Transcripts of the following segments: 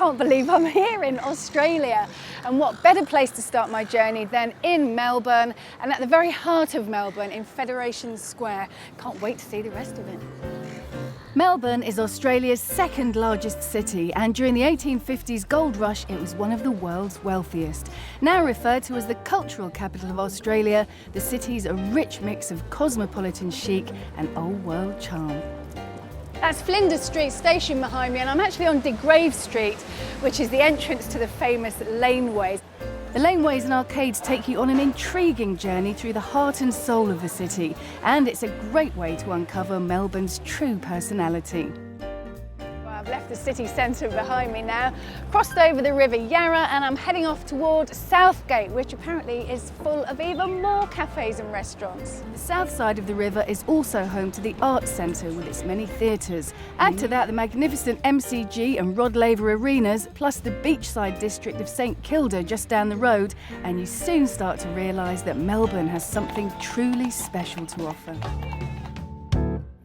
can't believe I'm here in Australia. And what better place to start my journey than in Melbourne, and at the very heart of Melbourne in Federation Square. Can't wait to see the rest of it. Melbourne is Australia's second largest city, and during the 1850s gold rush it was one of the world's wealthiest. Now referred to as the cultural capital of Australia, the city's a rich mix of cosmopolitan chic and old world charm. That's Flinders Street station behind me, and I'm actually on De Grave Street, which is the entrance to the famous laneways. The laneways and arcades take you on an intriguing journey through the heart and soul of the city, and it's a great way to uncover Melbourne's true personality. I've left the city centre behind me now, crossed over the River Yarra, and I'm heading off toward Southgate, which apparently is full of even more cafes and restaurants. The south side of the river is also home to the Arts Centre with its many theatres. Add to that the magnificent MCG and Rod Laver arenas, plus the beachside district of St Kilda just down the road, and you soon start to realise that Melbourne has something truly special to offer.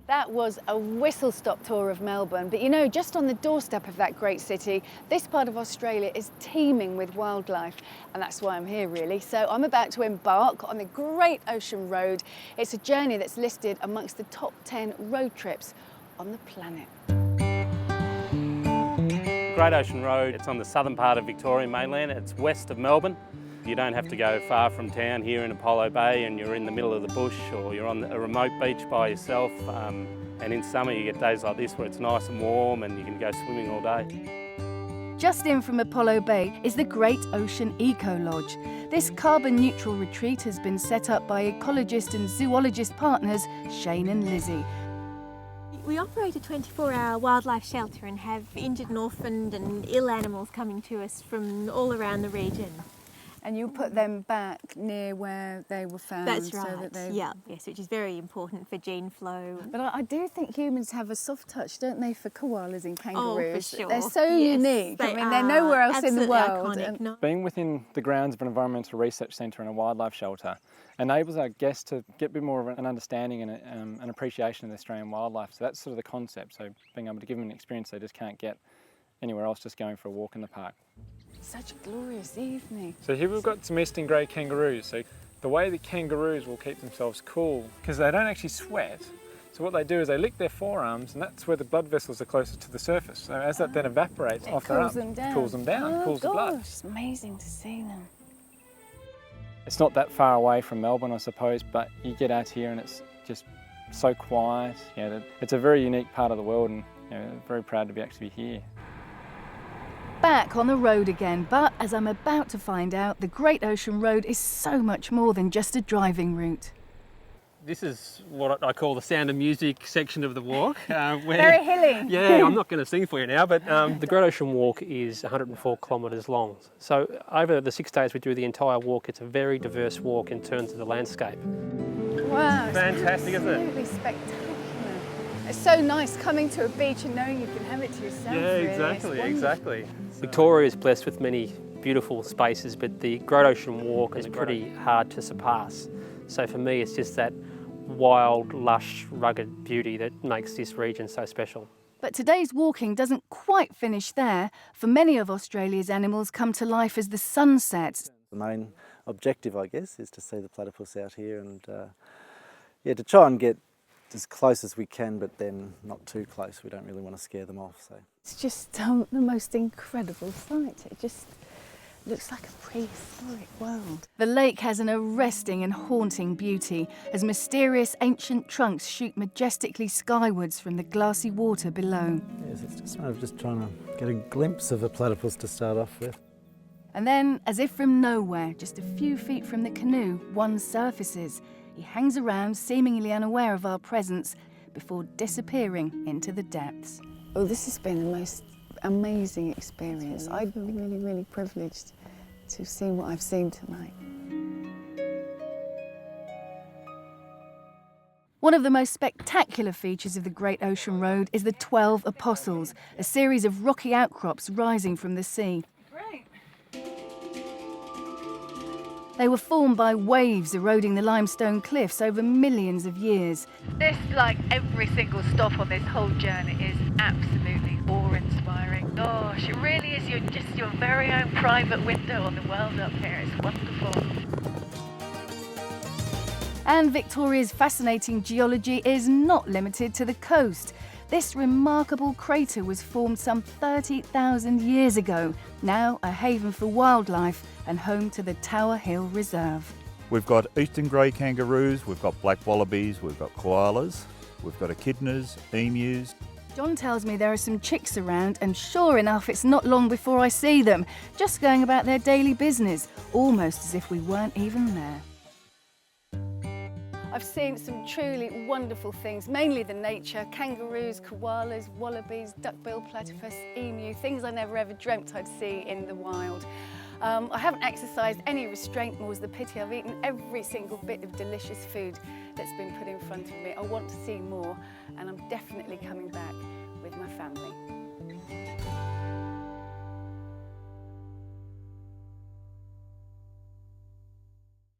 That was a whistle-stop tour of Melbourne, but you know, just on the doorstep of that great city, this part of Australia is teeming with wildlife, and that's why I'm here really. So I'm about to embark on the Great Ocean Road. It's a journey that's listed amongst the top 10 road trips on the planet. Great Ocean Road, it's on the southern part of Victorian mainland. It's west of Melbourne. You don't have to go far from town here in Apollo Bay and you're in the middle of the bush, or you're on a remote beach by yourself. And in summer you get days like this where it's nice and warm and you can go swimming all day. Just in from Apollo Bay is the Great Ocean Eco Lodge. This carbon-neutral retreat has been set up by ecologist and zoologist partners Shane and Lizzie. We operate a 24-hour wildlife shelter and have injured and orphaned and ill animals coming to us from all around the region. And you put them back near where they were found. That's right, so that they... yeah, yes, which is very important for gene flow. But I do think humans have a soft touch, don't they, for koalas and kangaroos? Oh, for sure. They're so unique. They're nowhere else in the world. Iconic. Being within the grounds of an environmental research centre and a wildlife shelter enables our guests to get a bit more of an understanding and an appreciation of the Australian wildlife. So that's sort of the concept, so being able to give them an experience they just can't get anywhere else, just going for a walk in the park. Such a glorious evening. So here we've got some eastern grey kangaroos. So the way the kangaroos will keep themselves cool, because they don't actually sweat, so what they do is they lick their forearms, and that's where the blood vessels are closest to the surface. So as that then evaporates off their arms, it cools them down, cools the blood. It's amazing to see them. It's not that far away from Melbourne, I suppose, but you get out here and it's just so quiet. It's a very unique part of the world, and very proud to be actually here. Back on the road again, but as I'm about to find out, the Great Ocean Road is so much more than just a driving route. This is what I call the Sound of Music section of the walk. Very hilly. Yeah, I'm not going to sing for you now, but the Great Ocean Walk is 104 kilometres long. So over the 6 days we do the entire walk, it's a very diverse walk in terms of the landscape. Wow. Fantastic, isn't it? Absolutely spectacular. It's so nice coming to a beach and knowing you can have it to yourself. Yeah, really. exactly. Victoria is blessed with many beautiful spaces, but the Great Ocean Walk is pretty hard to surpass. So for me, it's just that wild, lush, rugged beauty that makes this region so special. But today's walking doesn't quite finish there. For many of Australia's animals come to life as the sun sets. The main objective, I guess, is to see the platypus out here and to try and get as close as we can, but then not too close. We don't really want to scare them off. So it's just the most incredible sight. It just looks like a prehistoric world. The lake has an arresting and haunting beauty as mysterious ancient trunks shoot majestically skywards from the glassy water below. Yes, it's just trying to get a glimpse of a platypus to start off with. And then, as if from nowhere, just a few feet from the canoe, one surfaces. He hangs around, seemingly unaware of our presence, before disappearing into the depths. Oh, this has been the most amazing experience. I feel really, really privileged to see what I've seen tonight. One of the most spectacular features of the Great Ocean Road is the 12 Apostles, a series of rocky outcrops rising from the sea. They were formed by waves eroding the limestone cliffs over millions of years. This, like every single stop on this whole journey, is absolutely awe-inspiring. gosh, it really is just your very own private window on the world up here. It's wonderful. And Victoria's fascinating geology is not limited to the coast. This remarkable crater was formed some 30,000 years ago, now a haven for wildlife and home to the Tower Hill Reserve. We've got eastern grey kangaroos, we've got black wallabies, we've got koalas, we've got echidnas, emus. John tells me there are some chicks around, and sure enough, it's not long before I see them, just going about their daily business, almost as if we weren't even there. I've seen some truly wonderful things, mainly the nature, kangaroos, koalas, wallabies, duckbill platypus, emu, things I never ever dreamt I'd see in the wild. I haven't exercised any restraint, more's the pity. I've eaten every single bit of delicious food that's been put in front of me. I want to see more, and I'm definitely coming back with my family.